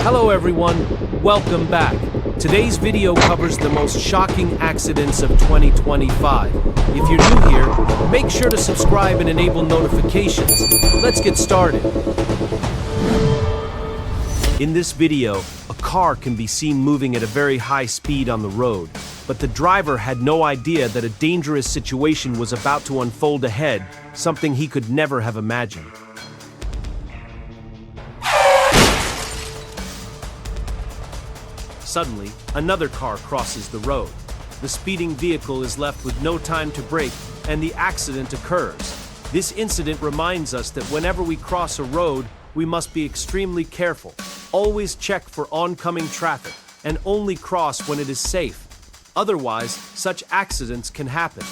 Hello everyone, welcome back. Today's video covers the most shocking accidents of 2025. If you're new here, make sure to subscribe and enable notifications. Let's get started. In this video, a car can be seen moving at a very high speed on the road, but the driver had no idea that a dangerous situation was about to unfold ahead, something he could never have imagined. Suddenly, another car crosses the road. The speeding vehicle is left with no time to brake, and the accident occurs. This incident reminds us that whenever we cross a road, we must be extremely careful. Always check for oncoming traffic, and only cross when it is safe. Otherwise, such accidents can happen.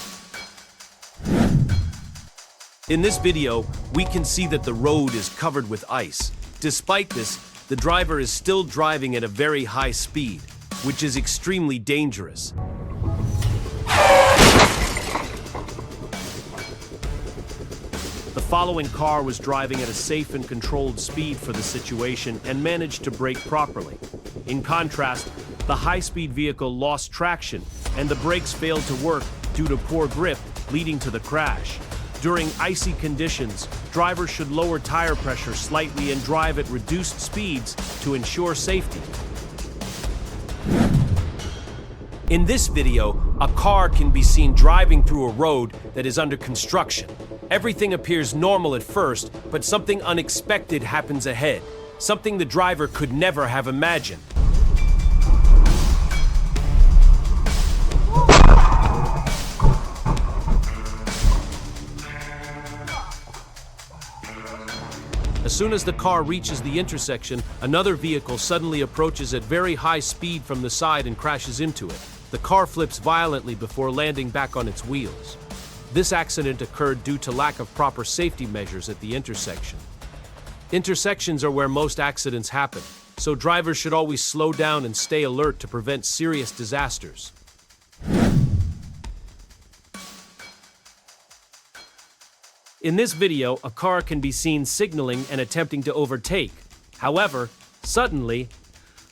In this video, we can see that the road is covered with ice. Despite this, the driver is still driving at a very high speed, which is extremely dangerous. The following car was driving at a safe and controlled speed for the situation and managed to brake properly. In contrast, the high-speed vehicle lost traction and the brakes failed to work due to poor grip, leading to the crash. During icy conditions, drivers should lower tire pressure slightly and drive at reduced speeds to ensure safety. In this video, a car can be seen driving through a road that is under construction. Everything appears normal at first, but something unexpected happens ahead, something the driver could never have imagined. As soon as the car reaches the intersection, another vehicle suddenly approaches at very high speed from the side and crashes into it. The car flips violently before landing back on its wheels. This accident occurred due to lack of proper safety measures at the intersection. Intersections are where most accidents happen, so drivers should always slow down and stay alert to prevent serious disasters. In this video, a car can be seen signaling and attempting to overtake. However, suddenly,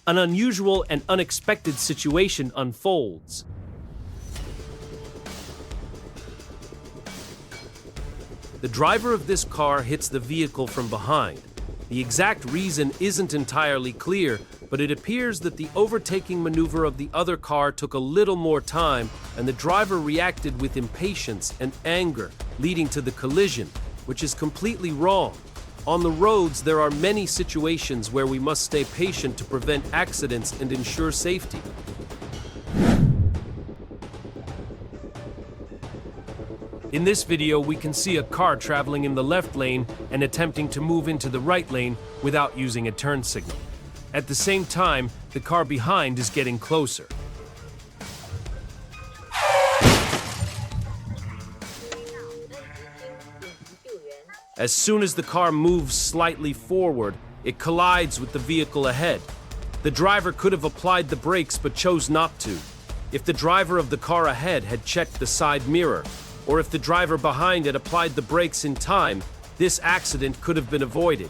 an unusual and unexpected situation unfolds. The driver of this car hits the vehicle from behind. The exact reason isn't entirely clear, but it appears that the overtaking maneuver of the other car took a little more time, and the driver reacted with impatience and anger, leading to the collision, which is completely wrong. On the roads, there are many situations where we must stay patient to prevent accidents and ensure safety. In this video, we can see a car traveling in the left lane and attempting to move into the right lane without using a turn signal. At the same time, the car behind is getting closer. As soon as the car moves slightly forward, it collides with the vehicle ahead. The driver could have applied the brakes but chose not to. If the driver of the car ahead had checked the side mirror, or if the driver behind had applied the brakes in time, this accident could have been avoided.